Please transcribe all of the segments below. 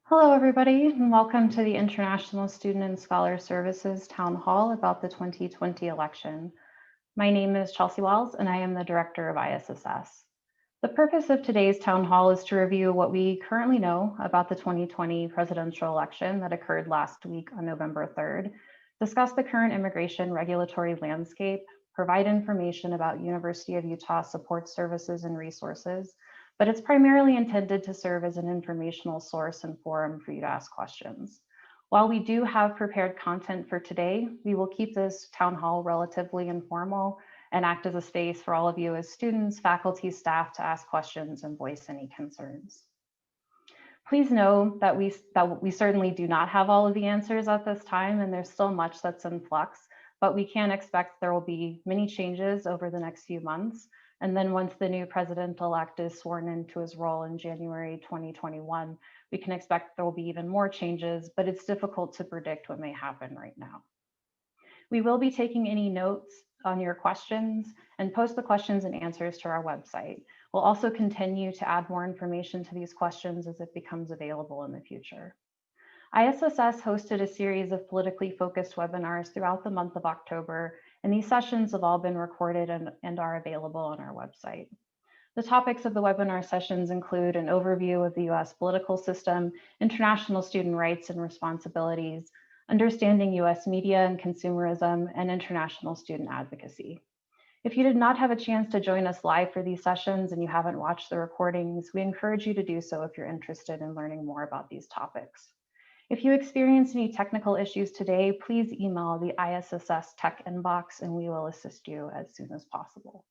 Hello, everybody, and welcome to the International Student and Scholar Services Town Hall about the 2020 election. My name is Chelsea Wells, and I am the Director of ISSS. The purpose of today's Town Hall is to review what we currently know about the 2020 presidential election that occurred last week on November 3rd, discuss the current immigration regulatory landscape, provide information about University of Utah support services and resources, but it's primarily intended to serve as an informational source and forum for you to ask questions. While we do have prepared content for today, we will keep this town hall relatively informal and act as a space for all of you as students, faculty, staff to ask questions and voice any concerns. Please know that we certainly do not have all of the answers at this time, and there's still much that's in flux, but we can expect there will be many changes over the next few months. And then once the new president-elect is sworn into his role in January 2021, we can expect there will be even more changes, but it's difficult to predict what may happen right now. We will be taking any notes on your questions and post the questions and answers to our website. We'll also continue to add more information to these questions as it becomes available in the future. ISSS hosted a series of politically focused webinars throughout the month of October, and these sessions have all been recorded and are available on our website. The topics of the webinar sessions include an overview of the US political system, international student rights and responsibilities, understanding US media and consumerism, and international student advocacy. If you did not have a chance to join us live for these sessions and you haven't watched the recordings, we encourage you to do so if you're interested in learning more about these topics. If you experience any technical issues today, please email the ISSS tech inbox and we will assist you as soon as possible.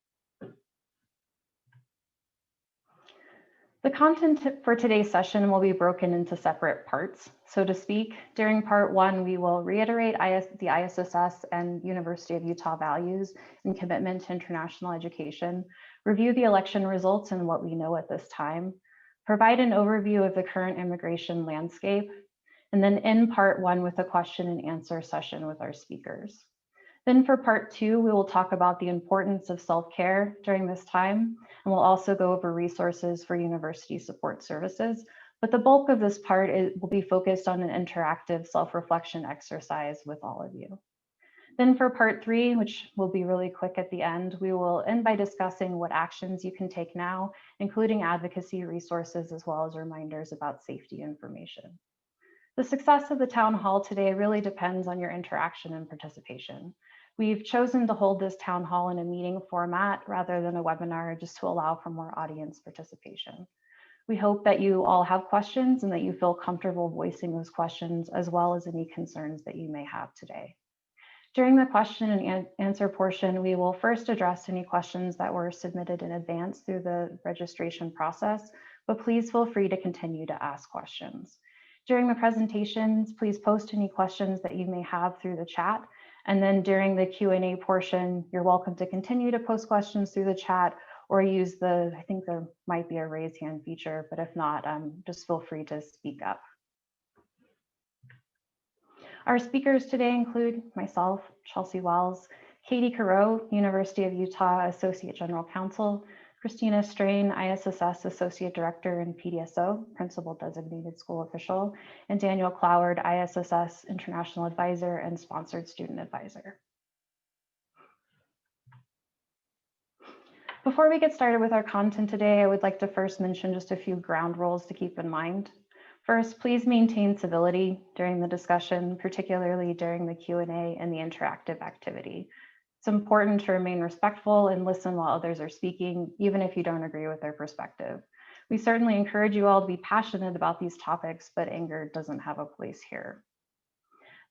The content for today's session will be broken into separate parts, so to speak. During part one, we will reiterate the ISSS and University of Utah values and commitment to international education, review the election results and what we know at this time, provide an overview of the current immigration landscape, and then end part one with a question and answer session with our speakers. Then for part two, we will talk about the importance of self-care during this time, and we'll also go over resources for university support services. But the bulk of this part will be focused on an interactive self-reflection exercise with all of you. Then for part three, which will be really quick at the end, we will end by discussing what actions you can take now, including advocacy resources, as well as reminders about safety information. The success of the town hall today really depends on your interaction and participation. We've chosen to hold this town hall in a meeting format rather than a webinar just to allow for more audience participation. We hope that you all have questions and that you feel comfortable voicing those questions as well as any concerns that you may have today. During the question and answer portion, we will first address any questions that were submitted in advance through the registration process, but please feel free to continue to ask questions. During the presentations, please post any questions that you may have through the chat. And then during the Q&A portion, you're welcome to continue to post questions through the chat or use I think there might be a raise hand feature, but if not, just feel free to speak up. Our speakers today include myself, Chelsea Wells, Katie Carreau, University of Utah Associate General Counsel, Christina Strain, ISSS Associate Director and PDSO, Principal Designated School Official, and Daniel Cloward, ISSS International Advisor and Sponsored Student Advisor. Before we get started with our content today, I would like to first mention just a few ground rules to keep in mind. First, please maintain civility during the discussion, particularly during the Q&A and the interactive activity. It's important to remain respectful and listen while others are speaking, even if you don't agree with their perspective. We certainly encourage you all to be passionate about these topics, but anger doesn't have a place here.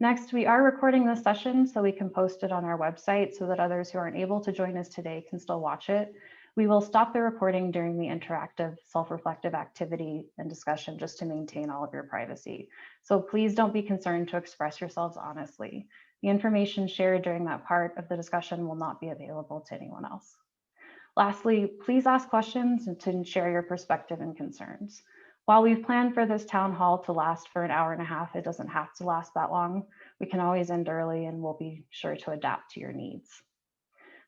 Next, we are recording this session so we can post it on our website so that others who aren't able to join us today can still watch it. We will stop the recording during the interactive self-reflective activity and discussion just to maintain all of your privacy. So please don't be concerned to express yourselves honestly. The information shared during that part of the discussion will not be available to anyone else. Lastly, please ask questions and to share your perspective and concerns. While we've planned for this town hall to last for an hour and a half, it doesn't have to last that long. We can always end early and we'll be sure to adapt to your needs.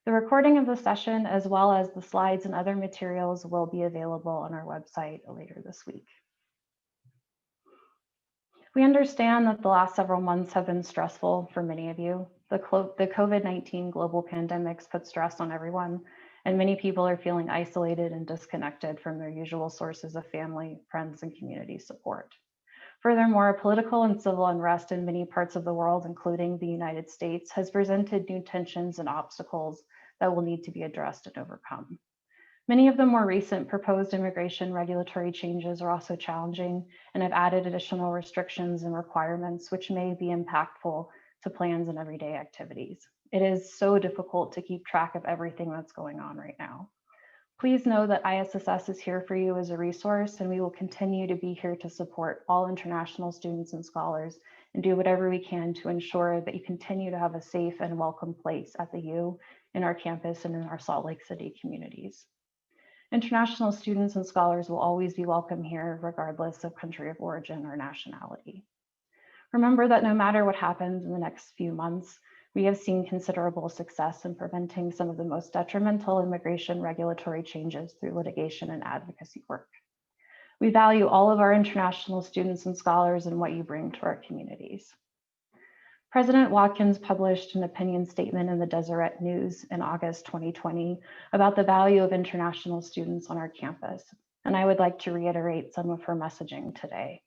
The recording of the session, as well as the slides and other materials, will be available on our website later this week. We understand that the last several months have been stressful for many of you. The COVID-19 global pandemics put stress on everyone, and many people are feeling isolated and disconnected from their usual sources of family, friends, and community support. Furthermore, political and civil unrest in many parts of the world, including the United States, has presented new tensions and obstacles that will need to be addressed and overcome. Many of the more recent proposed immigration regulatory changes are also challenging and have added additional restrictions and requirements which may be impactful to plans and everyday activities. It is so difficult to keep track of everything that's going on right now. Please know that ISSS is here for you as a resource, and we will continue to be here to support all international students and scholars and do whatever we can to ensure that you continue to have a safe and welcome place at the U, in our campus, and in our Salt Lake City communities. International students and scholars will always be welcome here, regardless of country of origin or nationality. Remember that no matter what happens in the next few months, we have seen considerable success in preventing some of the most detrimental immigration regulatory changes through litigation and advocacy work. We value all of our international students and scholars and what you bring to our communities. President Watkins published an opinion statement in the Deseret News in August 2020 about the value of international students on our campus, and I would like to reiterate some of her messaging today.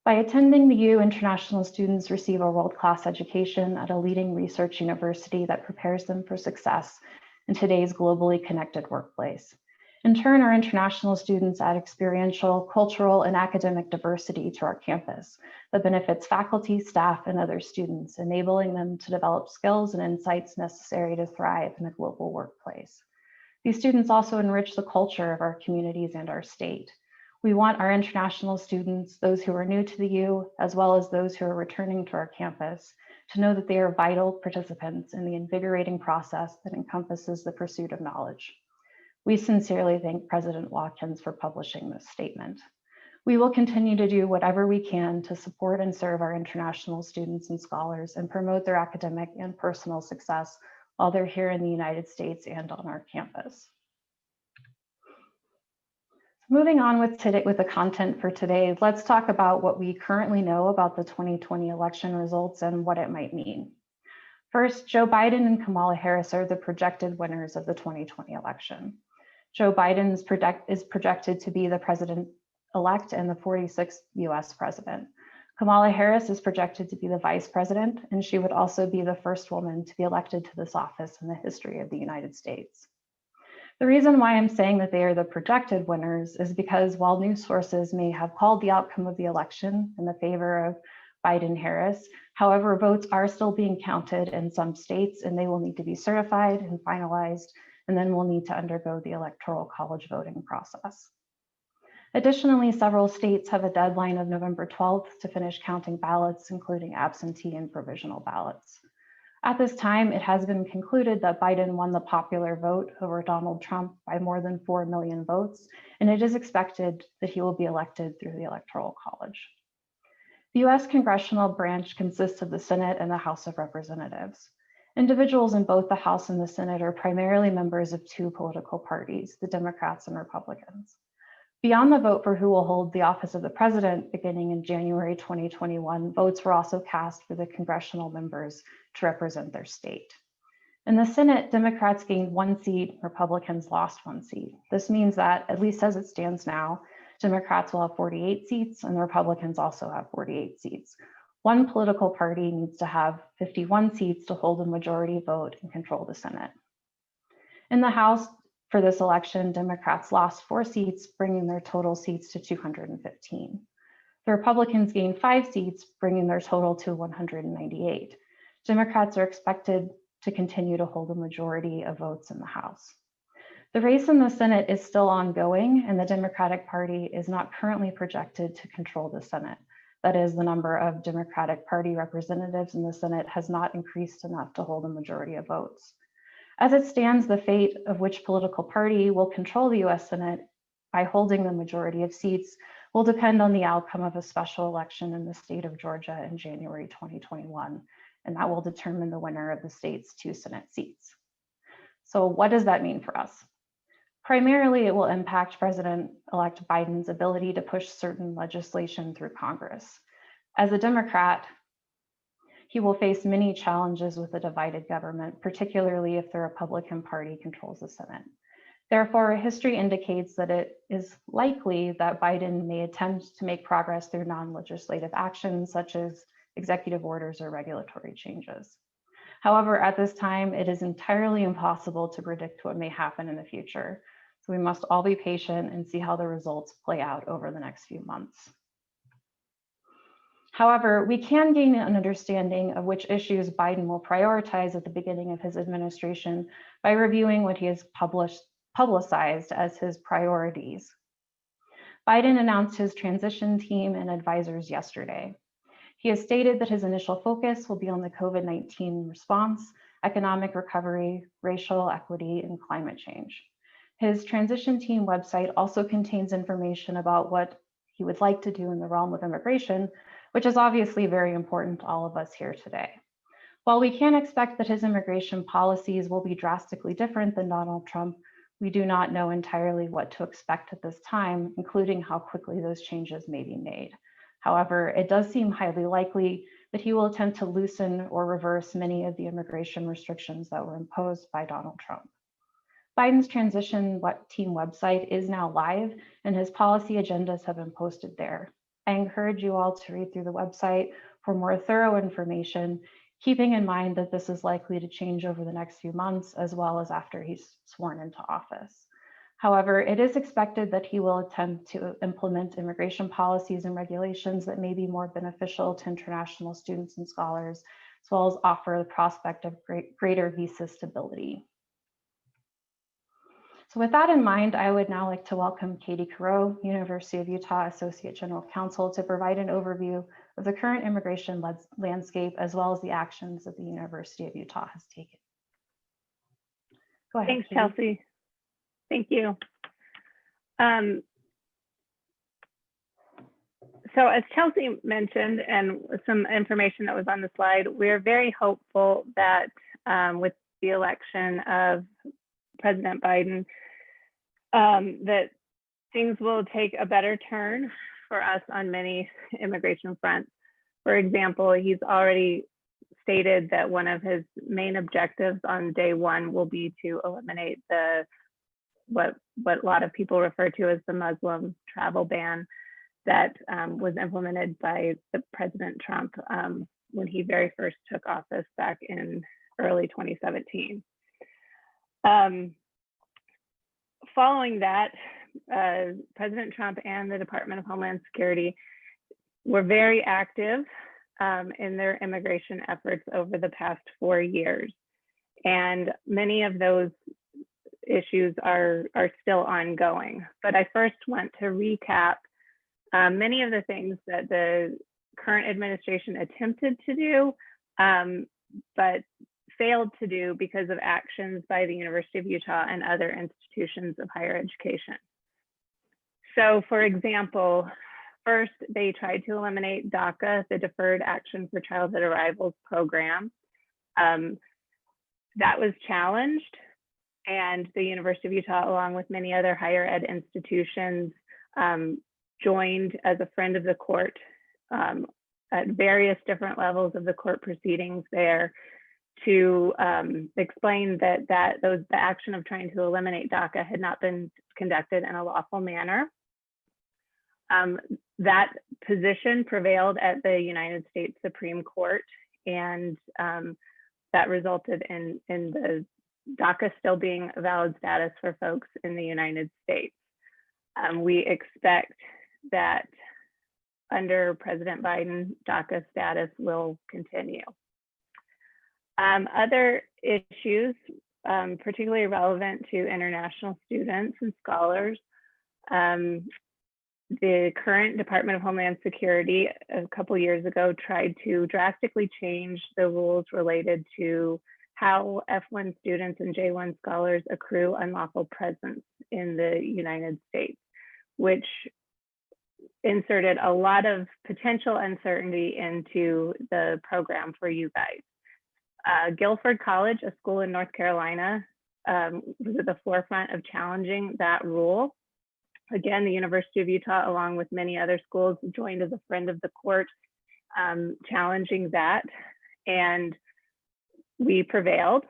By attending the U, international students receive a world-class education at a leading research university that prepares them for success in today's globally connected workplace. In turn, our international students add experiential, cultural, and academic diversity to our campus that benefits faculty, staff, and other students, enabling them to develop skills and insights necessary to thrive in a global workplace. These students also enrich the culture of our communities and our state. We want our international students, those who are new to the U, as well as those who are returning to our campus, to know that they are vital participants in the invigorating process that encompasses the pursuit of knowledge. We sincerely thank President Watkins for publishing this statement. We will continue to do whatever we can to support and serve our international students and scholars and promote their academic and personal success while they're here in the United States and on our campus. Moving on with the content for today, let's talk about what we currently know about the 2020 election results and what it might mean. First, Joe Biden and Kamala Harris are the projected winners of the 2020 election. Joe Biden is projected to be the president-elect and the 46th US president. Kamala Harris is projected to be the vice president, and she would also be the first woman to be elected to this office in the history of the United States. The reason why I'm saying that they are the projected winners is because while news sources may have called the outcome of the election in the favor of Biden-Harris, however, votes are still being counted in some states, and they will need to be certified and finalized, and then we'll need to undergo the Electoral College voting process. Additionally, several states have a deadline of November 12th to finish counting ballots, including absentee and provisional ballots. At this time, it has been concluded that Biden won the popular vote over Donald Trump by more than 4 million votes, and it is expected that he will be elected through the Electoral College. The US congressional branch consists of the Senate and the House of Representatives. Individuals in both the House and the Senate are primarily members of two political parties, the Democrats and Republicans. Beyond the vote for who will hold the office of the president beginning in January 2021, votes were also cast for the congressional members to represent their state. In the Senate, Democrats gained 1 seat, Republicans lost 1 seat. This means that, at least as it stands now, Democrats will have 48 seats and the Republicans also have 48 seats. One political party needs to have 51 seats to hold a majority vote and control the Senate. In the House, for this election, Democrats lost 4 seats, bringing their total seats to 215. The Republicans gained 5 seats, bringing their total to 198. Democrats are expected to continue to hold a majority of votes in the House. The race in the Senate is still ongoing, and the Democratic Party is not currently projected to control the Senate. That is, the number of Democratic Party representatives in the Senate has not increased enough to hold a majority of votes. As it stands, the fate of which political party will control the US Senate by holding the majority of seats will depend on the outcome of a special election in the state of Georgia in January 2021, and that will determine the winner of the state's 2 Senate seats. So what does that mean for us? Primarily, it will impact President-elect Biden's ability to push certain legislation through Congress. As a Democrat, he will face many challenges with a divided government, particularly if the Republican Party controls the Senate. Therefore, history indicates that it is likely that Biden may attempt to make progress through non-legislative actions, such as executive orders or regulatory changes. However, at this time, it is entirely impossible to predict what may happen in the future. So we must all be patient and see how the results play out over the next few months. However, we can gain an understanding of which issues Biden will prioritize at the beginning of his administration by reviewing what he has publicized as his priorities. Biden announced his transition team and advisors yesterday. He has stated that his initial focus will be on the COVID-19 response, economic recovery, racial equity, and climate change. His transition team website also contains information about what he would like to do in the realm of immigration, which is obviously very important to all of us here today. While we can expect that his immigration policies will be drastically different than Donald Trump, we do not know entirely what to expect at this time, including how quickly those changes may be made. However, it does seem highly likely that he will attempt to loosen or reverse many of the immigration restrictions that were imposed by Donald Trump. Biden's transition team website is now live, and his policy agendas have been posted there. I encourage you all to read through the website for more thorough information, keeping in mind that this is likely to change over the next few months, as well as after he's sworn into office. However, it is expected that he will attempt to implement immigration policies and regulations that may be more beneficial to international students and scholars, as well as offer the prospect of greater visa stability. So with that in mind, I would now like to welcome Katie Carreau, University of Utah Associate General Counsel, to provide an overview of the current immigration landscape, as well as the actions that the University of Utah has taken. Go ahead. Thanks, Katie. Chelsea. Thank you. So as Chelsea mentioned, and some information that was on the slide, we're very hopeful that with the election of President Biden, that things will take a better turn for us on many immigration fronts. For example, he's already stated that one of his main objectives on day one will be to eliminate what a lot of people refer to as the Muslim travel ban that was implemented by President Trump when he very first took office back in early 2017. Following that, President Trump and the Department of Homeland Security were very active in their immigration efforts over the past 4 years. And many of those issues are still ongoing. But I first want to recap many of the things that the current administration attempted to do, but failed to do because of actions by the University of Utah and other institutions of higher education. So for example, first, they tried to eliminate DACA, the Deferred Action for Childhood Arrivals program. That was challenged, and the University of Utah, along with many other higher ed institutions, joined as a friend of the court at various different levels of the court proceedings there to explain that the action of trying to eliminate DACA had not been conducted in a lawful manner. That position prevailed at the United States Supreme Court, and that resulted in the DACA still being a valid status for folks in the United States. We expect that under President Biden, DACA status will continue. Other issues, particularly relevant to international students and scholars, the current Department of Homeland Security a couple years ago tried to drastically change the rules related to how F1 students and J1 scholars accrue unlawful presence in the United States, which inserted a lot of potential uncertainty into the program for you guys. Guilford College, a school in North Carolina, was at the forefront of challenging that rule. Again, the University of Utah, along with many other schools, joined as a friend of the court challenging that, and we prevailed.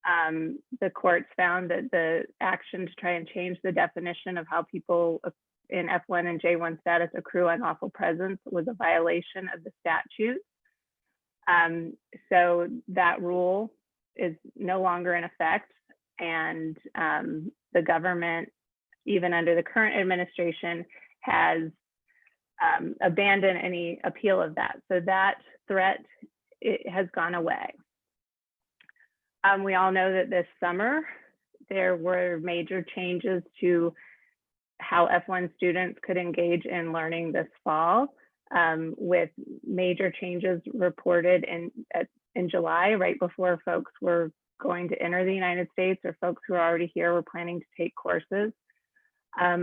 The courts found that the action to try and change the definition of how people in F1 and J1 status accrue unlawful presence was a violation of the statute. So that rule is no longer in effect, and the government, even under the current administration, has abandoned any appeal of that. So that threat, it has gone away. We all know that this summer there were major changes to how F1 students could engage in learning this fall, with major changes reported in July, right before folks were going to enter the United States, or folks who are already here were planning to take courses.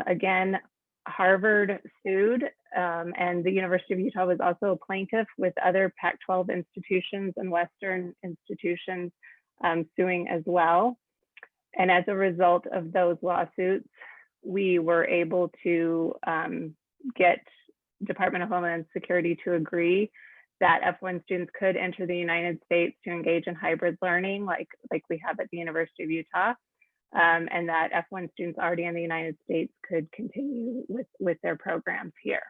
Again, Harvard sued, and the University of Utah was also a plaintiff, with other Pac-12 institutions and Western institutions suing as well. And as a result of those lawsuits, we were able to get Department of Homeland Security to agree that F1 students could enter the United States to engage in hybrid learning, like we have at the University of Utah, and that F1 students already in the United States could continue with their programs here.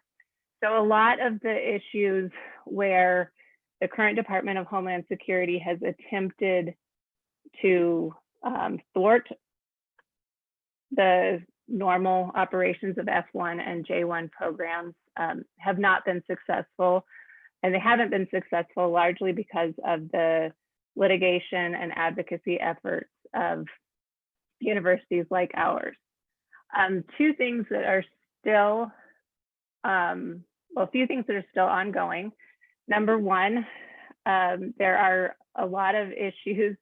So a lot of the issues where the current Department of Homeland Security has attempted to thwart the normal operations of F1 and J1 programs have not been successful. And they haven't been successful largely because of the litigation and advocacy efforts of universities like ours. Two things that are still, a few things that are still ongoing. Number one, there are a lot of issues,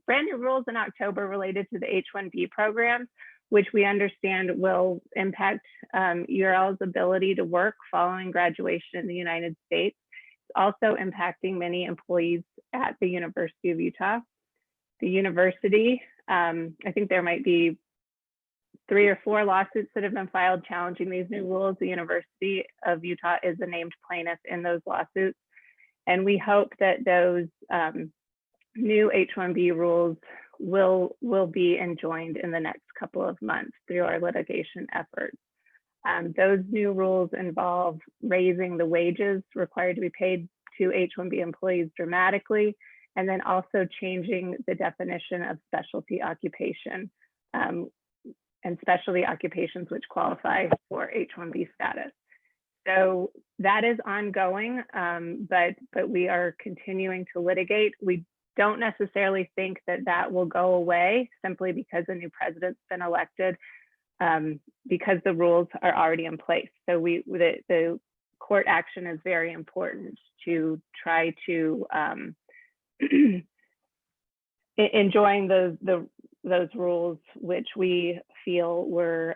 brand new rules in October related to the H-1B programs, which we understand will impact URL's ability to work following graduation in the United States. It's also impacting many employees at the University of Utah. The university, I think there might be 3 or 4 lawsuits that have been filed challenging these new rules. The University of Utah is a named plaintiff in those lawsuits. And we hope that those new H-1B rules will be enjoined in the next couple of months through our litigation efforts. Those new rules involve raising the wages required to be paid to H-1B employees dramatically, and then also changing the definition of specialty occupation and specialty occupations which qualify for H-1B status. So that is ongoing, but we are continuing to litigate. We don't necessarily think that that will go away simply because a new president's been elected, because the rules are already in place. So the court action is very important to try to enjoin those rules, which we feel were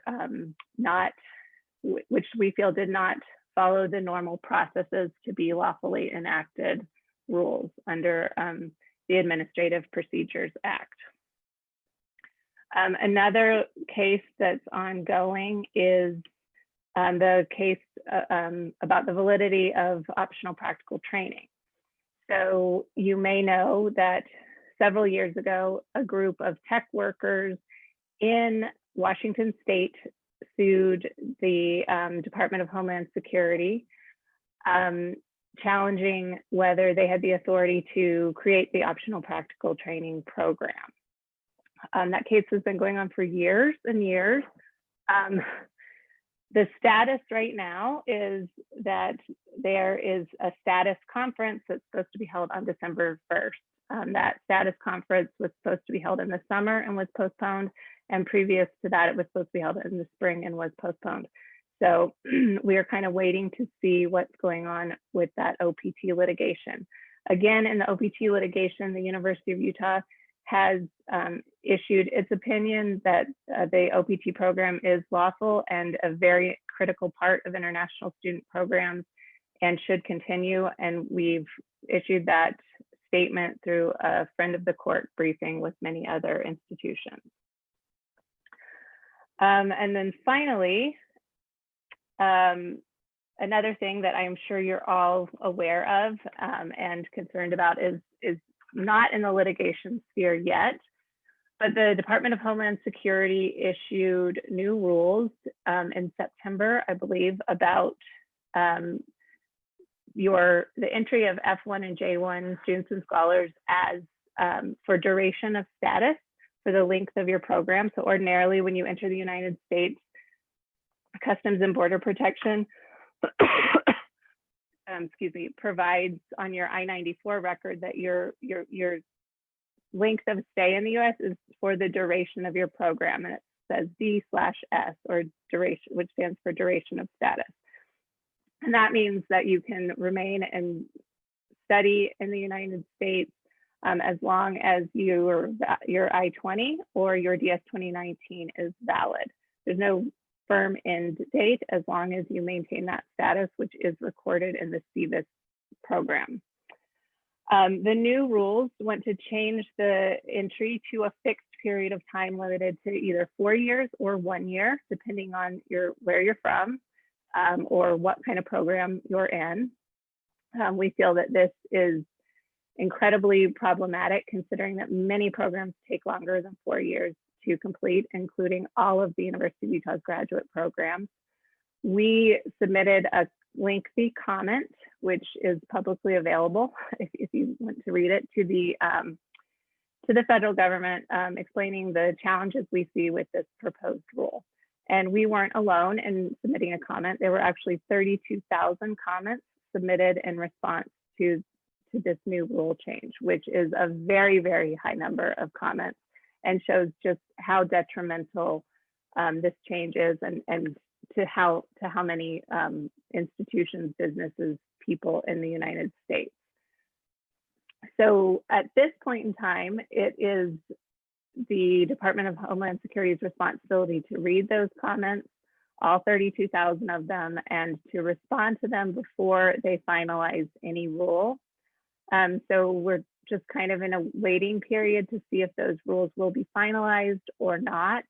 which we feel did not follow the normal processes to be lawfully enacted rules under the Administrative Procedures Act. Another case that's ongoing is the case about the validity of optional practical training. So you may know that several years ago, a group of tech workers in Washington State sued the Department of Homeland Security, challenging whether they had the authority to create the optional practical training program. That case has been going on for years and years. The status right now is that there is a status conference that's supposed to be held on December 1st. That status conference was supposed to be held in the summer and was postponed. And previous to that, it was supposed to be held in the spring and was postponed. So we are kind of waiting to see what's going on with that OPT litigation. Again, in the OPT litigation, the University of Utah has issued its opinion that the OPT program is lawful and a very critical part of international student programs and should continue. And we've issued that statement through a friend of the court briefing with many other institutions. And then finally, Another thing that I'm sure you're all aware of and concerned about is not in the litigation sphere yet, but the Department of Homeland Security issued new rules in September, I believe, about the entry of F1 and J1 students and scholars as for duration of status for the length of your program. So ordinarily, when you enter the United States, Customs and Border Protection excuse me, provides on your I-94 record that your length of stay in the US is for the duration of your program, and it says D/S, or duration, which stands for duration of status. And that means that you can remain and study in the United States as long as your I-20 or your DS-2019 is valid. There's no firm end date as long as you maintain that status, which is recorded in the CVIS program. The new rules want to change the entry to a fixed period of time limited to either 4 years or 1 year, depending on where you're from or what kind of program you're in. We feel that this is incredibly problematic, considering that many programs take longer than 4 years to complete, including all of the University of Utah's graduate programs. We submitted a lengthy comment, which is publicly available if you want to read it, to the federal government, explaining the challenges we see with this proposed rule. And we weren't alone in submitting a comment. There were actually 32,000 comments submitted in response to this new rule change, which is a very, very high number of comments, and shows just how detrimental this change is, and to how many institutions, businesses, people in the United States. So at this point in time, it is the Department of Homeland Security's responsibility to read those comments, all 32,000 of them, and to respond to them before they finalize any rule. So we're just kind of in a waiting period to see if those rules will be finalized or not,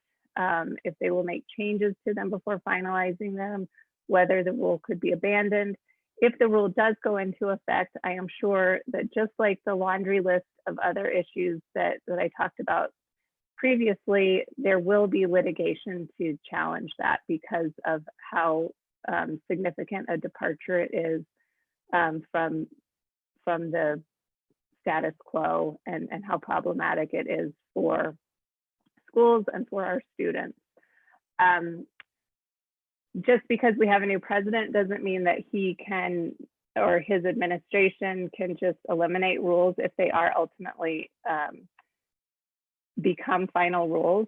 if they will make changes to them before finalizing them, whether the rule could be abandoned. If the rule does go into effect, I am sure that just like the laundry list of other issues that I talked about previously, there will be litigation to challenge that because of how significant a departure it is from the status quo, and how problematic it is for schools and for our students. Just because we have a new president doesn't mean that he can, or his administration can, just eliminate rules if they are ultimately become final rules.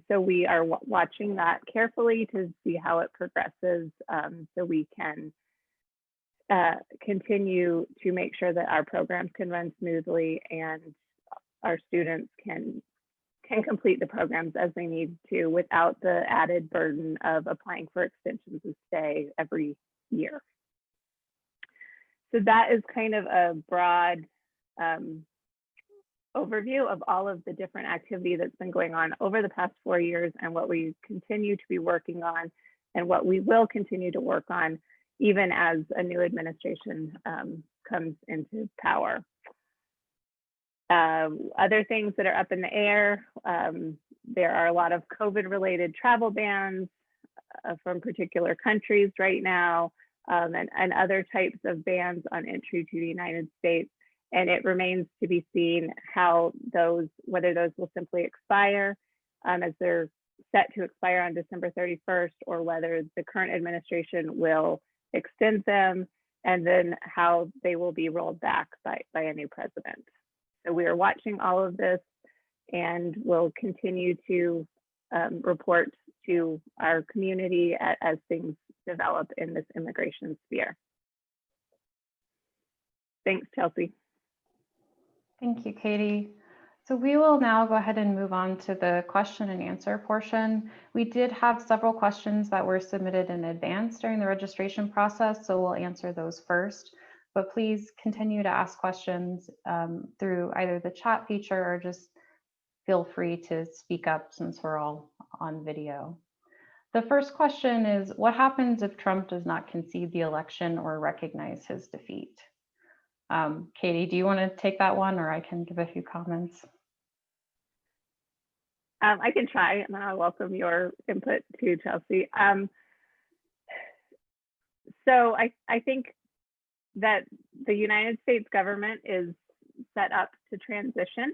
So we are watching that carefully to see how it progresses, so we can continue to make sure that our programs can run smoothly and our students can complete the programs as they need to, without the added burden of applying for extensions of stay every year. So that is kind of a broad overview of all of the different activity that's been going on over the past 4 years, and what we continue to be working on, and what we will continue to work on even as a new administration comes into power. Other things that are up in the air, there are a lot of COVID-related travel bans from particular countries right now, and other types of bans on entry to the United States. And it remains to be seen how whether those will simply expire as they're set to expire on December 31st, or whether the current administration will extend them, and then how they will be rolled back by a new president. So we are watching all of this, and will continue to report to our community as things develop in this immigration sphere. Thanks, Chelsea. Thank you, Katie. So we will now go ahead and move on to the question and answer portion. We did have several questions that were submitted in advance during the registration process, so we'll answer those first. But please continue to ask questions through either the chat feature, or just feel free to speak up since we're all on video. The first question is, what happens if Trump does not concede the election or recognize his defeat? Katie, do you want to take that one, or I can give a few comments? I can try, and then I'll welcome your input too, Chelsea. So I think that the United States government is set up to transition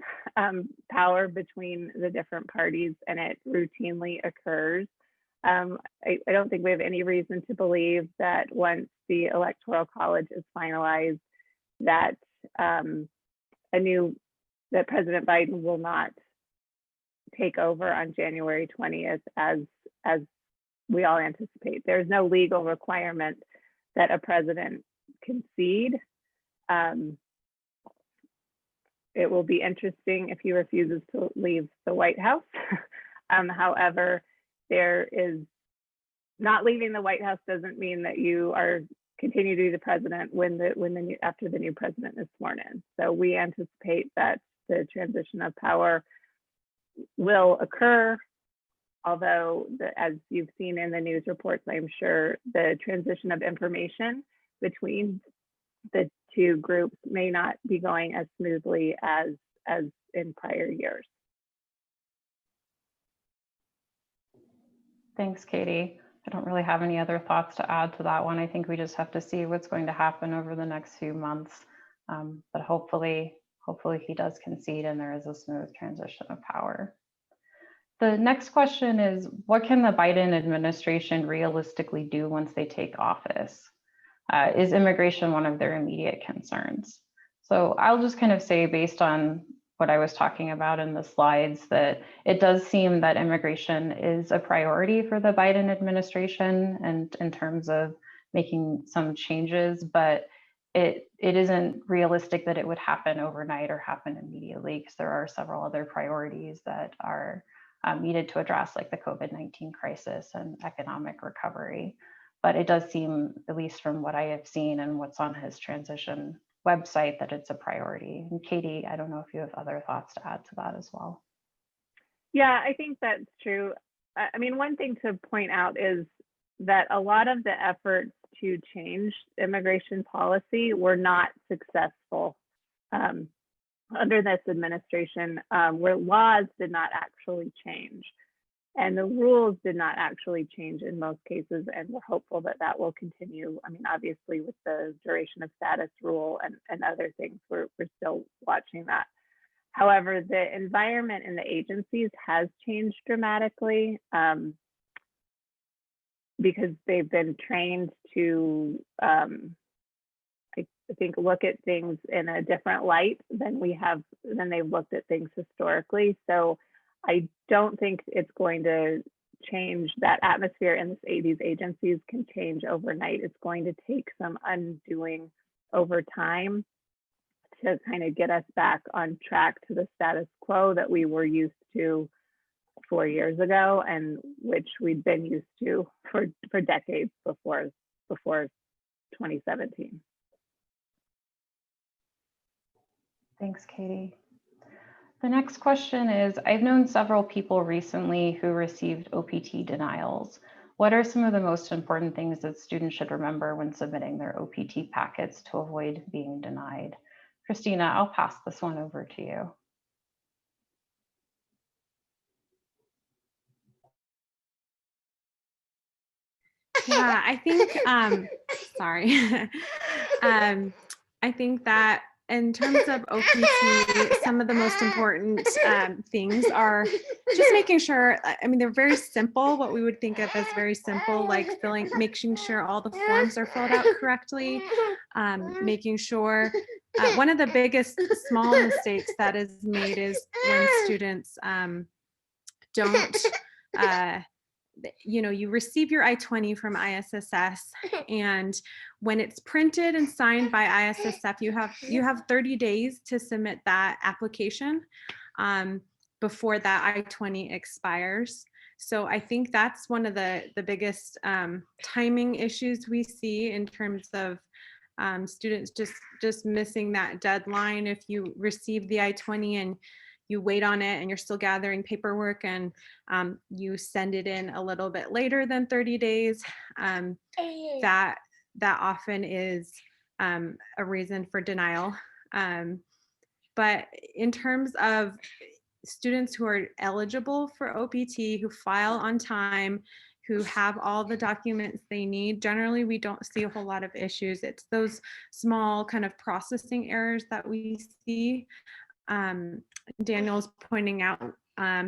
power between the different parties, and it routinely occurs. I don't think we have any reason to believe that once the Electoral College is finalized, that that President Biden will not take over on January 20th as we all anticipate. There's no legal requirement that a president concede. It will be interesting if he refuses to leave the White House. However, there is not leaving the White House doesn't mean that you are continue to be the president after the new president is sworn in. So we anticipate that the transition of power will occur, although as you've seen in the news reports, I'm sure the transition of information between the two groups may not be going as smoothly as in prior years. Thanks, Katie. I don't really have any other thoughts to add to that one. I think we just have to see what's going to happen over the next few months. But hopefully he does concede and there is a smooth transition of power. The next question is, what can the Biden administration realistically do once they take office? Is immigration one of their immediate concerns? So I'll just kind of say, based on what I was talking about in the slides, that it does seem that immigration is a priority for the Biden administration and in terms of making some changes, but it isn't realistic that it would happen overnight or happen immediately, because there are several other priorities that are needed to address, like the COVID-19 crisis and economic recovery. But it does seem, at least from what I have seen and what's on his transition website, that it's a priority. And Katie, I don't know if you have other thoughts to add to that as well. Yeah, I think that's true. I mean, one thing to point out is that a lot of the efforts to change immigration policy were not successful under this administration, where laws did not actually change. And the rules did not actually change in most cases, and we're hopeful that that will continue. I mean, obviously with the duration of status rule and other things, we're still watching that. However, the environment in the agencies has changed dramatically because they've been trained to, I think, look at things in a different light than they've looked at things historically. So I don't think it's going to change. That atmosphere in these agencies can change overnight. It's going to take some undoing over time to kind of get us back on track to the status quo that we were used to 4 years ago, and which we'd been used to for decades before 2017. Thanks, Katie. The next question is, I've known several people recently who received OPT denials. What are some of the most important things that students should remember when submitting their OPT packets to avoid being denied? Christina, I'll pass this one over to you. Yeah, I think, sorry. I think that in terms of OPT, some of the most important things are just making sure, I mean, they're very simple, what we would think of as very simple, like making sure all the forms are filled out correctly, making sure, one of the biggest small mistakes that is made is when students don't, you receive your I-20 from ISSS, and when it's printed and signed by ISSF, you have 30 days to submit that application before that I-20 expires. So I think that's one of the biggest timing issues we see in terms of students just missing that deadline. If you receive the I-20 and you wait on it and you're still gathering paperwork and you send it in a little bit later than 30 days, that often is a reason for denial. But in terms of students who are eligible for OPT, who file on time, who have all the documents they need, generally we don't see a whole lot of issues. It's those small kind of processing errors that we see. Daniel's pointing out,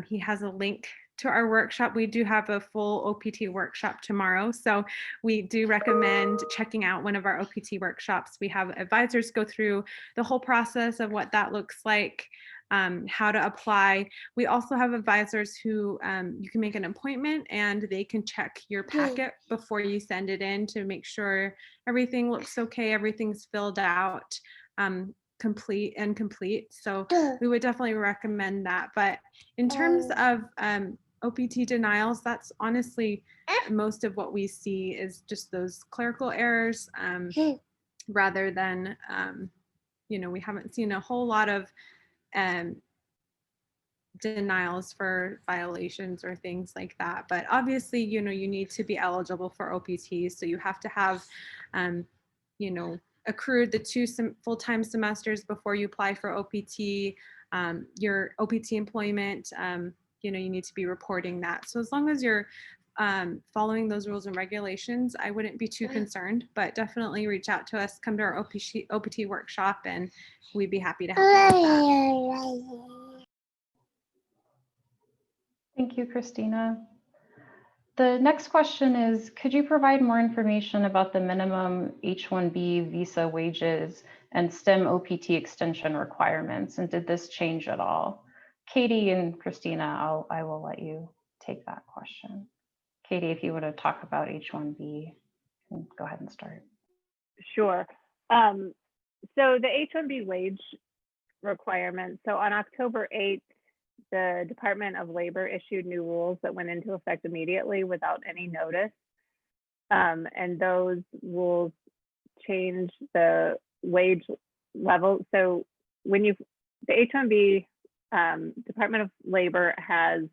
he has a link to our workshop. We do have a full OPT workshop tomorrow. So we do recommend checking out one of our OPT workshops. We have advisors go through the whole process of what that looks like, how to apply. We also have advisors who you can make an appointment and they can check your packet before you send it in to make sure everything looks okay, everything's filled out, complete. So we would definitely recommend that. But in terms of OPT denials, that's honestly most of what we see is just those clerical errors, rather than, we haven't seen a whole lot of denials for violations or things like that. But obviously, you need to be eligible for OPT. So you have to have, accrued the 2 full-time semesters before you apply for OPT. Your OPT employment, you need to be reporting that. So as long as you're following those rules and regulations, I wouldn't be too concerned, but definitely reach out to us, come to our OPT workshop, and we'd be happy to help you with that. Thank you, Christina. The next question is, could you provide more information about the minimum H-1B visa wages and STEM OPT extension requirements? And did this change at all? Katie and Christina, I will let you take that question. Katie, if you want to talk about H-1B, go ahead and start. Sure. So the H-1B wage requirement. So on October 8th, the Department of Labor issued new rules that went into effect immediately without any notice. And those rules changed the wage level. So when the H-1B Department of Labor has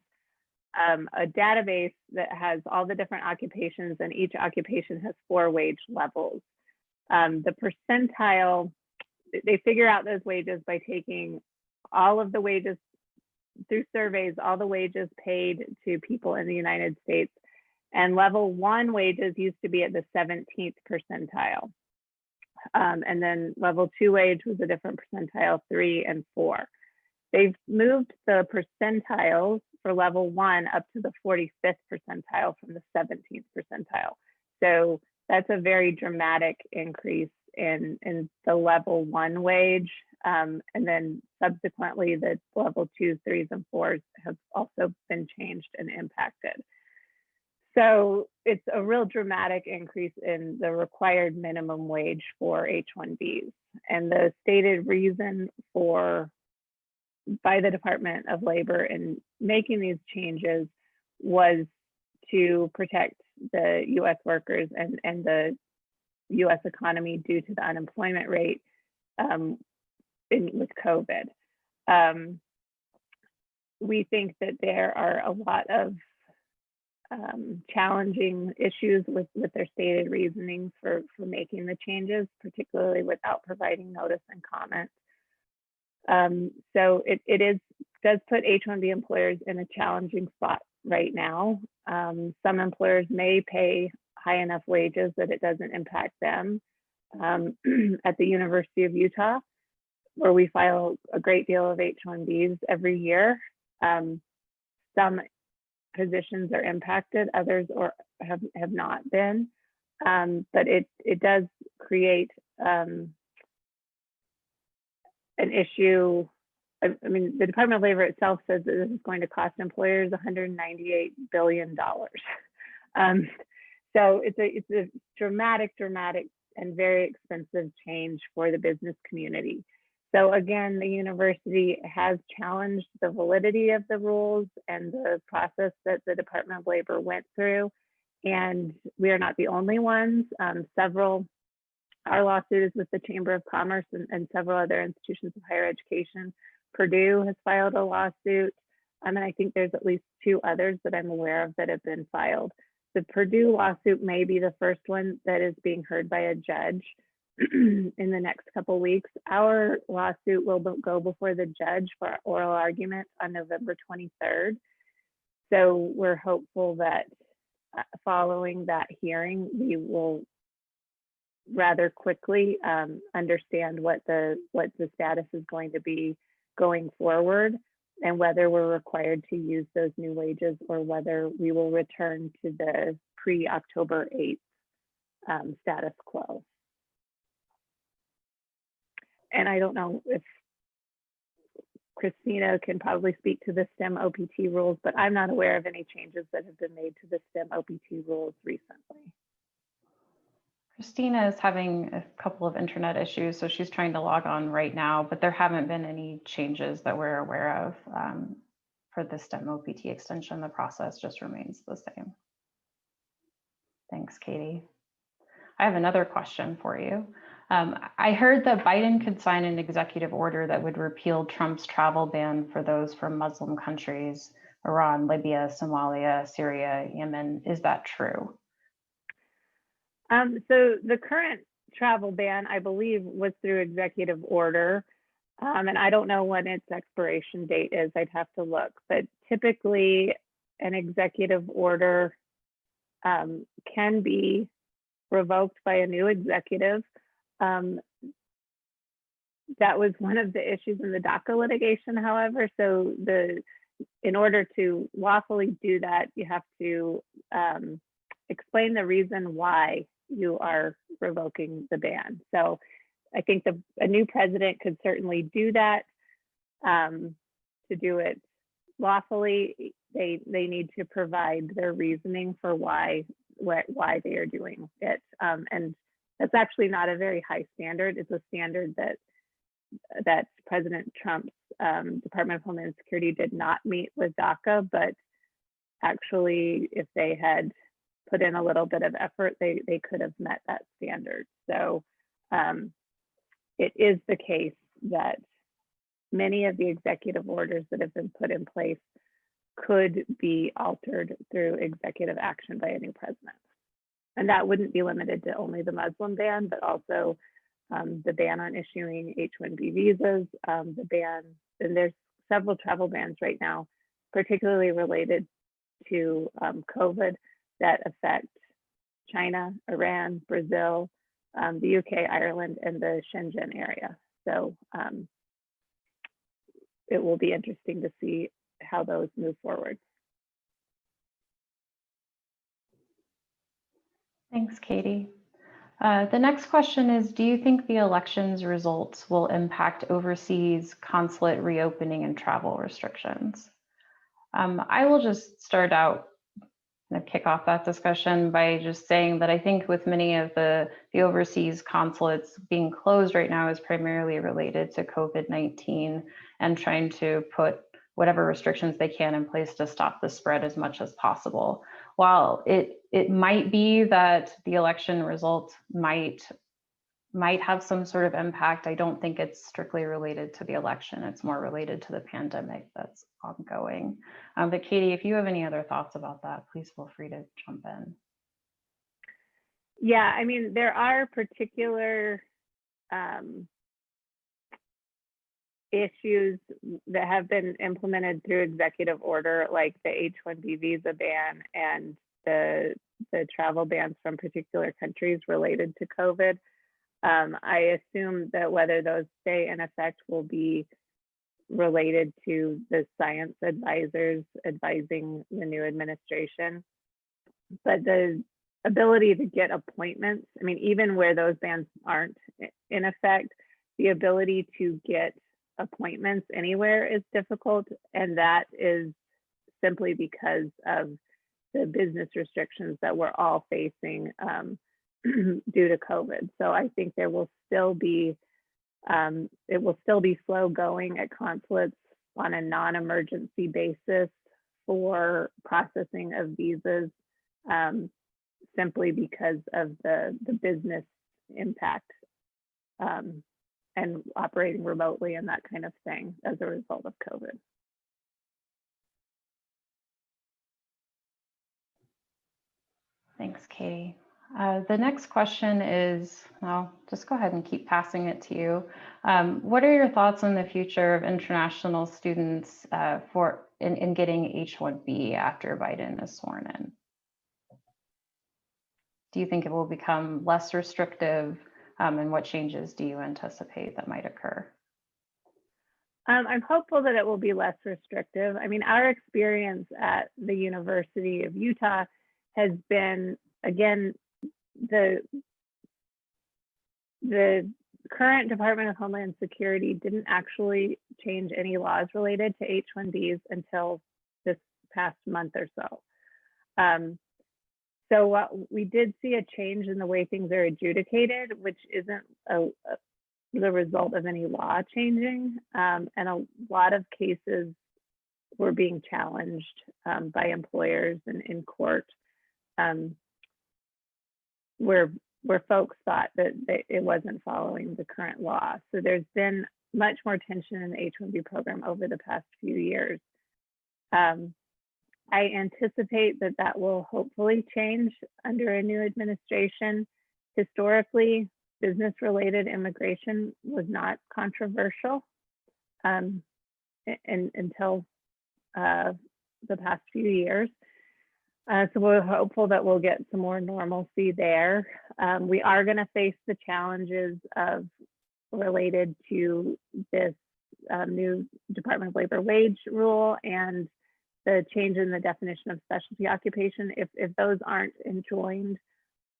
a database that has all the different occupations, and each occupation has 4 wage levels. The percentile, they figure out those wages by taking all of the wages through surveys, all the wages paid to people in the United States. And level 1 wages used to be at the 17th percentile. And then level 2 wage was a different percentile, 3 and 4. They've moved the percentiles for level 1 up to the 45th percentile from the 17th percentile. So that's a very dramatic increase in the level 1 wage. And then subsequently, the level 2s, 3s, and 4s have also been changed and impacted. So it's a real dramatic increase in the required minimum wage for H-1Bs. And the stated reason by the Department of Labor in making these changes was to protect the U.S. workers and the U.S. economy due to the unemployment rate with COVID. We think that there are a lot of challenging issues with their stated reasonings for making the changes, particularly without providing notice and comment. So it does put H-1B employers in a challenging spot right now. Some employers may pay high enough wages that it doesn't impact them. At the University of Utah, where we file a great deal of H-1Bs every year, some positions are impacted, others have not been. But it does create an issue. I mean, the Department of Labor itself says that this is going to cost employers $198 billion. So it's a dramatic and very expensive change for the business community. So again, the university has challenged the validity of the rules and the process that the Department of Labor went through. And we are not the only ones. Our lawsuit is with the Chamber of Commerce and several other institutions of higher education. Purdue has filed a lawsuit. And I think there's at least 2 others that I'm aware of that have been filed. The Purdue lawsuit may be the first one that is being heard by a judge in the next couple of weeks. Our lawsuit will go before the judge for oral argument on November 23rd. So we're hopeful that following that hearing, we will rather quickly understand what the status is going to be going forward, and whether we're required to use those new wages or whether we will return to the pre-October 8th status quo. And I don't know if Christina can probably speak to the STEM OPT rules, but I'm not aware of any changes that have been made to the STEM OPT rules recently. Christina is having a couple of internet issues, so she's trying to log on right now, but there haven't been any changes that we're aware of for the STEM OPT extension. The process just remains the same. Thanks, Katie. I have another question for you. I heard that Biden could sign an executive order that would repeal Trump's travel ban for those from Muslim countries, Iran, Libya, Somalia, Syria, Yemen. Is that true? So the current travel ban, I believe, was through executive order. And I don't know when its expiration date is. I'd have to look. But typically, an executive order can be revoked by a new executive. That was one of the issues in the DACA litigation, however. So in order to lawfully do that, you have to explain the reason why you are revoking the ban. So I think a new president could certainly do that. To do it lawfully, they need to provide their reasoning for why they are doing it. And that's actually not a very high standard. It's a standard that President Trump's Department of Homeland Security did not meet with DACA, but actually, if they had put in a little bit of effort, they could have met that standard. So it is the case that many of the executive orders that have been put in place could be altered through executive action by a new president. And that wouldn't be limited to only the Muslim ban, but also the ban on issuing H-1B visas, the ban, and there's several travel bans right now, particularly related to COVID, that affect China, Iran, Brazil, the UK, Ireland, and the Shenzhen area. So it will be interesting to see how those move forward. Thanks, Katie. The next question is, do you think the election's results will impact overseas consulate reopening and travel restrictions? I will just start out and kick off that discussion by just saying that I think with many of the overseas consulates being closed right now is primarily related to COVID-19 and trying to put whatever restrictions they can in place to stop the spread as much as possible. While it might be that the election result might have some sort of impact, I don't think it's strictly related to the election. It's more related to the pandemic that's ongoing. But Katie, if you have any other thoughts about that, please feel free to jump in. Yeah, I mean, there are particular issues that have been implemented through executive order, like the H-1B visa ban and the travel bans from particular countries related to COVID. I assume that whether those stay in effect will be related to the science advisors advising the new administration. But the ability to get appointments, I mean, even where those bans aren't in effect, the ability to get appointments anywhere is difficult. And that is simply because of the business restrictions that we're all facing due to COVID. So I think there will still be, it will still be slow going at consulates on a non-emergency basis for processing of visas, simply because of the business impact and operating remotely and that kind of thing as a result of COVID. Thanks, Katie. The next question is, I'll just go ahead and keep passing it to you. What are your thoughts on the future of international students in getting H-1B after Biden is sworn in? Do you think it will become less restrictive, and what changes do you anticipate that might occur? I'm hopeful that it will be less restrictive. I mean, our experience at the University of Utah has been, again, the current Department of Homeland Security didn't actually change any laws related to H-1Bs until this past month or so. So we did see a change in the way things are adjudicated, which isn't the result of any law changing. And a lot of cases were being challenged by employers and in court, where folks thought that it wasn't following the current law. So there's been much more tension in the H-1B program over the past few years. I anticipate that will hopefully change under a new administration. Historically, business-related immigration was not controversial until the past few years. So we're hopeful that we'll get some more normalcy there. We are going to face the challenges related to this new Department of Labor wage rule and the change in the definition of specialty occupation. If those aren't enjoined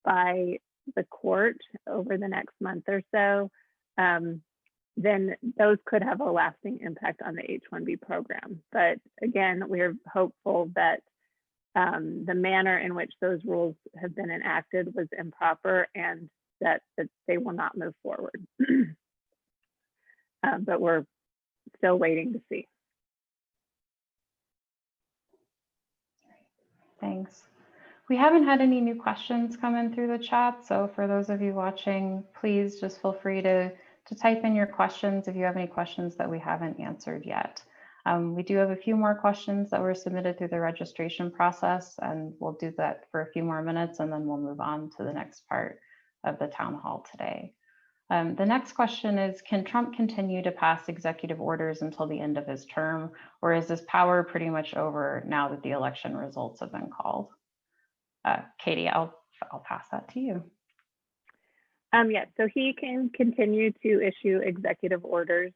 by the court over the next month or so, then those could have a lasting impact on the H-1B program. But again, we're hopeful that the manner in which those rules have been enacted was improper and that they will not move forward. But we're still waiting to see. Thanks. We haven't had any new questions come in through the chat. So for those of you watching, please just feel free to type in your questions if you have any questions that we haven't answered yet. We do have a few more questions that were submitted through the registration process, and we'll do that for a few more minutes, and then we'll move on to the next part of the town hall today. The next question is, can Trump continue to pass executive orders until the end of his term, or is his power pretty much over now that the election results have been called? Katie, I'll pass that to you. Yes, so he can continue to issue executive orders.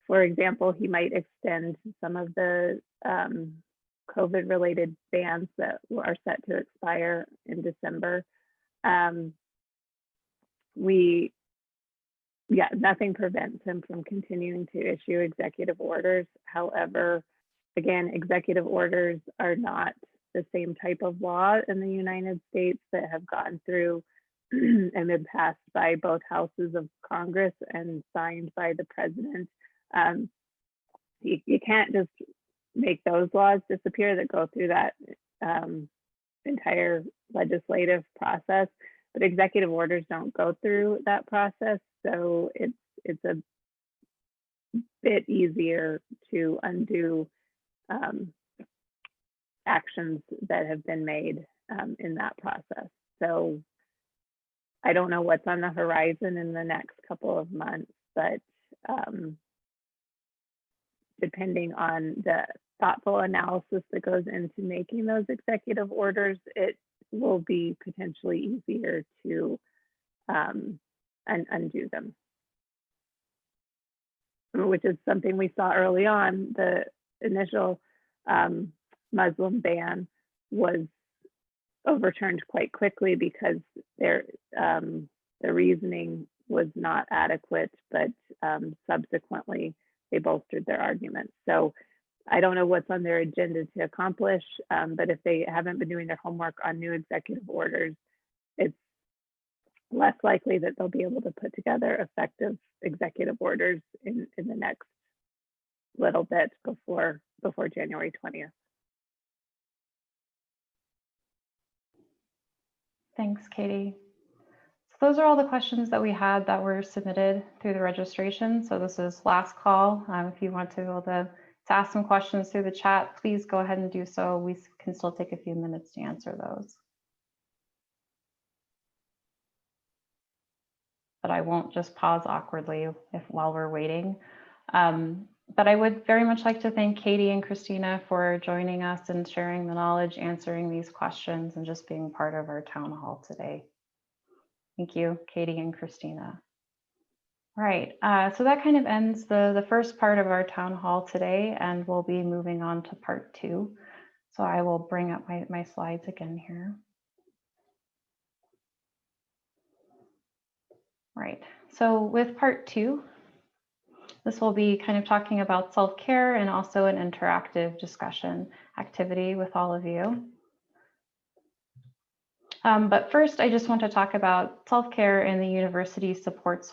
For example, he might extend some of the COVID-related bans that are set to expire in December. Nothing prevents him from continuing to issue executive orders. However, again, executive orders are not the same type of law in the United States that have gone through and been passed by both houses of Congress and signed by the president. You can't just make those laws disappear that go through that entire legislative process, but executive orders don't go through that process. So it's a bit easier to undo actions that have been made in that process. So I don't know what's on the horizon in the next couple of months, but depending on the thoughtful analysis that goes into making those executive orders, it will be potentially easier to undo them, which is something we saw early on. The initial Muslim ban was overturned quite quickly because the reasoning was not adequate, but subsequently they bolstered their arguments. So I don't know what's on their agenda to accomplish, but if they haven't been doing their homework on new executive orders, it's less likely that they'll be able to put together effective executive orders in the next little bit before January 20th. Thanks, Katie. those are all the questions that we had that were submitted through the registration. So this is last call. If you want to be able to ask some questions through the chat, please go ahead and do so. We can still take a few minutes to answer those. But I won't just pause awkwardly while we're waiting. But I would very much like to thank Katie and Christina for joining us and sharing the knowledge, answering these questions, and just being part of our town hall today. Thank you, Katie and Christina. All right, so that kind of ends the first part of our town hall today, and we'll be moving on to part 2. So I will bring up my slides again here. Right, so with part 2, this will be kind of talking about self-care and also an interactive discussion activity with all of you. But first, I just want to talk about self-care and the university support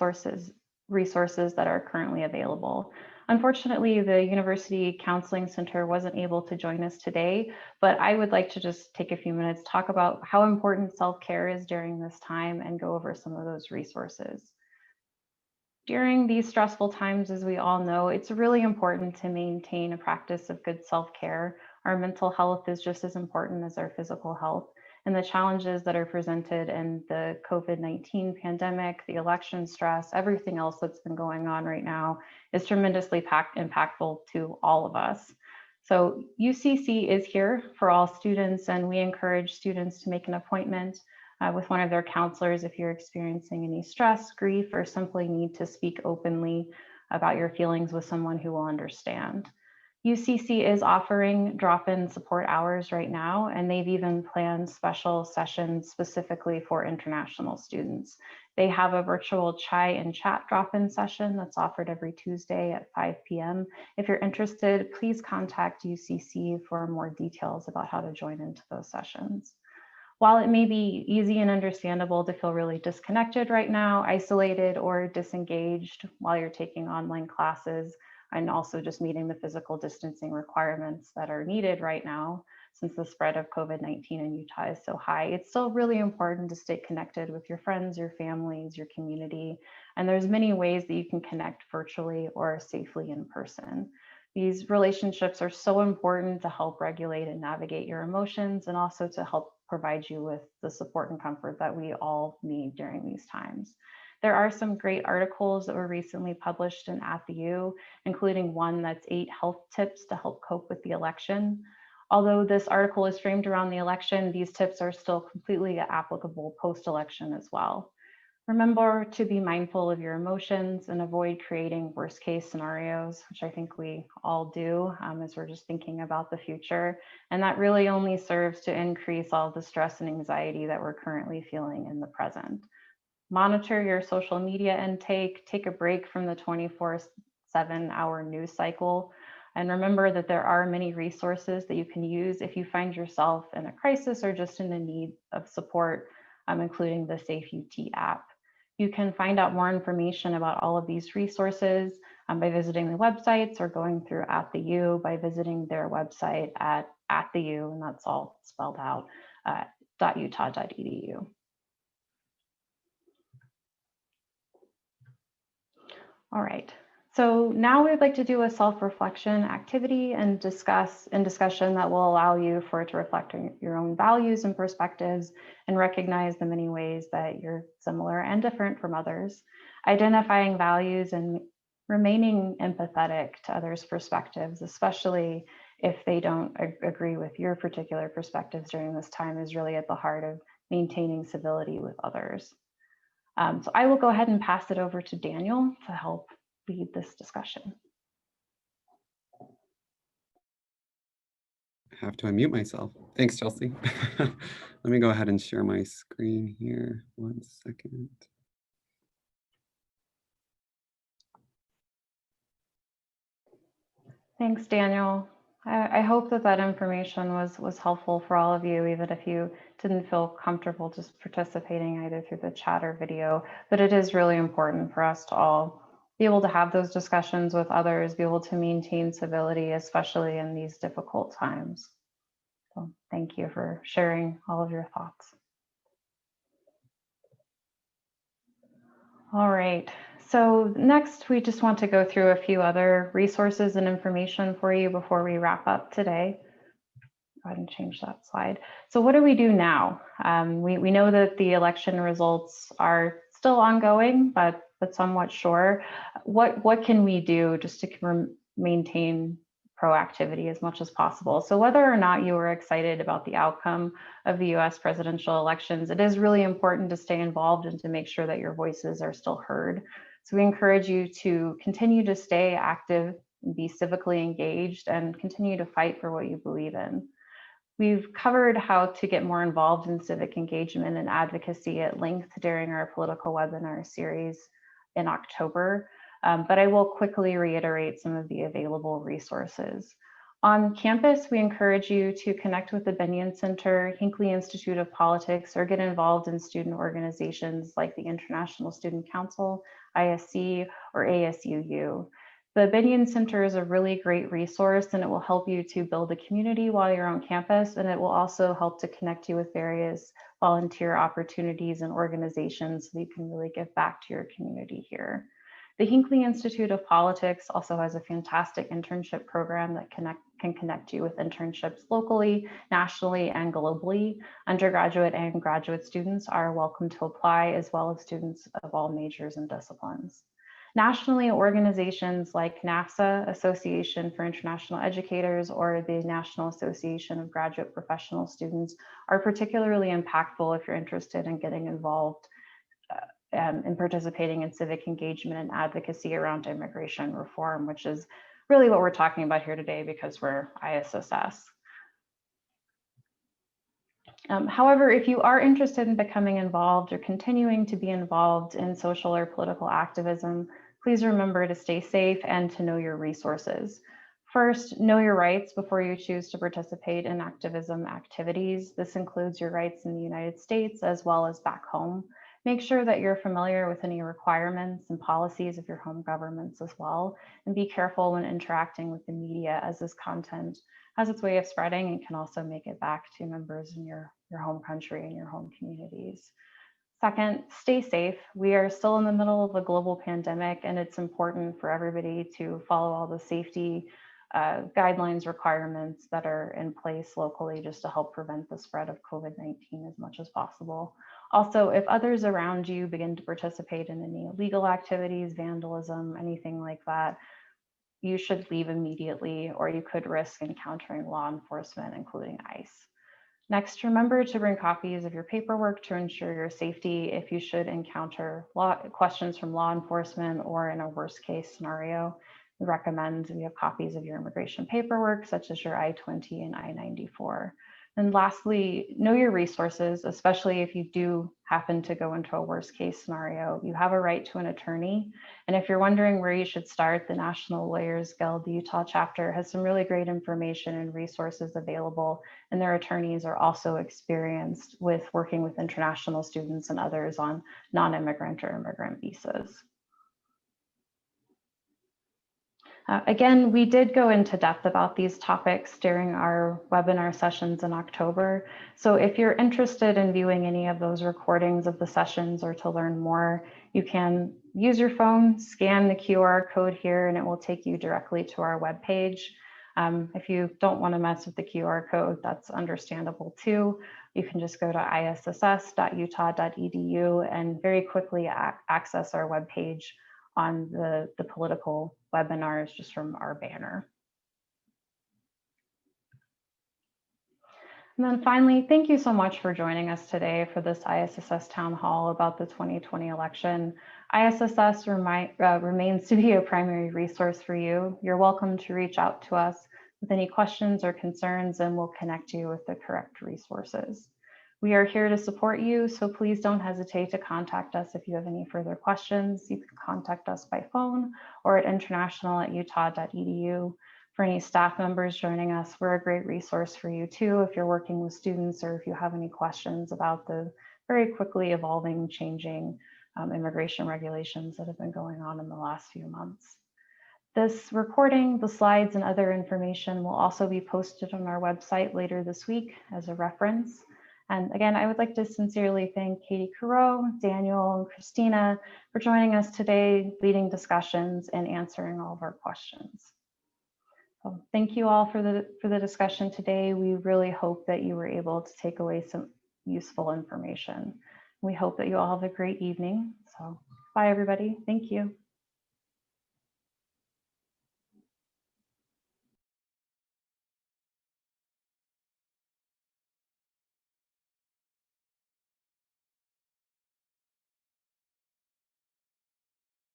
resources that are currently available. Unfortunately, the University Counseling Center wasn't able to join us today, but I would like to just take a few minutes, talk about how important self-care is during this time and go over some of those resources. During these stressful times, as we all know, it's really important to maintain a practice of good self-care. Our mental health is just as important as our physical health. And the challenges that are presented in the COVID-19 pandemic, the election stress, everything else that's been going on right now is tremendously impactful to all of us. So UCC is here for all students, and we encourage students to make an appointment with one of their counselors if you're experiencing any stress, grief, or simply need to speak openly about your feelings with someone who will understand. UCC is offering drop-in support hours right now, and they've even planned special sessions specifically for international students. They have a virtual chai and chat drop-in session that's offered every Tuesday at 5 p.m. If you're interested, please contact UCC for more details about how to join into those sessions. While it may be easy and understandable to feel really disconnected right now, isolated or disengaged while you're taking online classes, and also just meeting the physical distancing requirements that are needed right now, since the spread of COVID-19 in Utah is so high, it's still really important to stay connected with your friends, your families, your community. And there's many ways that you can connect virtually or safely in person. These relationships are so important to help regulate and navigate your emotions, and also to help provide you with the support and comfort that we all need during these times. There are some great articles that were recently published in At the U, including one that's 8 health tips to help cope with the election. Although this article is framed around the election, these tips are still completely applicable post-election as well. Remember to be mindful of your emotions and avoid creating worst case scenarios, which I think we all do as we're just thinking about the future. And that really only serves to increase all the stress and anxiety that we're currently feeling in the present. Monitor your social media intake, take a break from the 24/7-hour news cycle, and remember that there are many resources that you can use if you find yourself in a crisis or just in the need of support, including the Safe UT app. You can find out more information about all of these resources by visiting the websites, or going through At the U by visiting their website at the U, and that's all spelled out, .utah.edu. All right, so now we'd like to do a self-reflection activity and discussion that will allow you to reflect on your own values and perspectives and recognize the many ways that you're similar and different from others. Identifying values and remaining empathetic to others' perspectives, especially if they don't agree with your particular perspectives during this time, is really at the heart of maintaining civility with others. So I will go ahead and pass it over to Daniel to help lead this discussion. I have to unmute myself. Thanks, Chelsea. Let me go ahead and share my screen here. 1 second. Thanks, Daniel. I hope that information was helpful for all of you, even if you didn't feel comfortable just participating either through the chat or video. But it is really important for us to all be able to have those discussions with others, be able to maintain civility, especially in these difficult times. So thank you for sharing all of your thoughts. All right. So next, we just want to go through a few other resources and information for you before we wrap up today. Go ahead and change that slide. So what do we do now? We know that the election results are still ongoing, but somewhat sure. What can we do just to maintain proactivity as much as possible? So whether or not you are excited about the outcome of the US presidential elections, it is really important to stay involved and to make sure that your voices are still heard. So we encourage you to continue to stay active, be civically engaged, and continue to fight for what you believe in. We've covered how to get more involved in civic engagement and advocacy at length during our political webinar series in October, but I will quickly reiterate some of the available resources. On campus, we encourage you to connect with the Bennion Center, Hinckley Institute of Politics, or get involved in student organizations like the International Student Council, ISC, or ASUU. The Bennion Center is a really great resource, and it will help you to build a community while you're on campus, and it will also help to connect you with various volunteer opportunities and organizations so that you can really give back to your community here. The Hinckley Institute of Politics also has a fantastic internship program that can connect you with internships locally, nationally, and globally. Undergraduate and graduate students are welcome to apply, as well as students of all majors and disciplines. Nationally, organizations like NAFSA, Association for International Educators, or the National Association of Graduate Professional Students are particularly impactful if you're interested in getting involved in participating in civic engagement and advocacy around immigration reform, which is really what we're talking about here today because we're ISSS. However, if you are interested in becoming involved or continuing to be involved in social or political activism, please remember to stay safe and to know your resources. First, know your rights before you choose to participate in activism activities. This includes your rights in the United States as well as back home. Make sure that you're familiar with any requirements and policies of your home governments as well, and be careful when interacting with the media, as this content has its way of spreading and can also make it back to members in your home country and your home communities. Second, stay safe. We are still in the middle of a global pandemic, and it's important for everybody to follow all the safety guidelines, requirements that are in place locally just to help prevent the spread of COVID-19 as much as possible. Also, if others around you begin to participate in any illegal activities, vandalism, anything like that, you should leave immediately, or you could risk encountering law enforcement, including ICE. Next, remember to bring copies of your paperwork to ensure your safety if you should encounter questions from law enforcement or in a worst case scenario. We recommend you have copies of your immigration paperwork, such as your I-20 and I-94. And lastly, know your resources, especially if you do happen to go into a worst case scenario. You have a right to an attorney. And if you're wondering where you should start, the National Lawyers Guild, the Utah chapter, has some really great information and resources available. And their attorneys are also experienced with working with international students and others on non-immigrant or immigrant visas. Again, we did go into depth about these topics during our webinar sessions in October. So if you're interested in viewing any of those recordings of the sessions or to learn more, you can use your phone, scan the QR code here, and it will take you directly to our webpage. If you don't want to mess with the QR code, that's understandable too. You can just go to isss.utah.edu and very quickly access our webpage on the political webinars just from our banner. And then finally, thank you so much for joining us today for this ISSS Town Hall about the 2020 election. ISSS remains to be a primary resource for you. You're welcome to reach out to us with any questions or concerns, and we'll connect you with the correct resources. We are here to support you, so please don't hesitate to contact us if you have any further questions. You can contact us by phone or at international@utah.edu. For any staff members joining us, we're a great resource for you too if you're working with students or if you have any questions about the very quickly evolving, changing immigration regulations that have been going on in the last few months. This recording, the slides, and other information will also be posted on our website later this week as a reference. And again, I would like to sincerely thank Katie Carreau, Daniel, and Christina for joining us today, leading discussions and answering all of our questions. So thank you all for the discussion today. We really hope that you were able to take away some useful information. We hope that you all have a great evening. So bye, everybody. Thank you.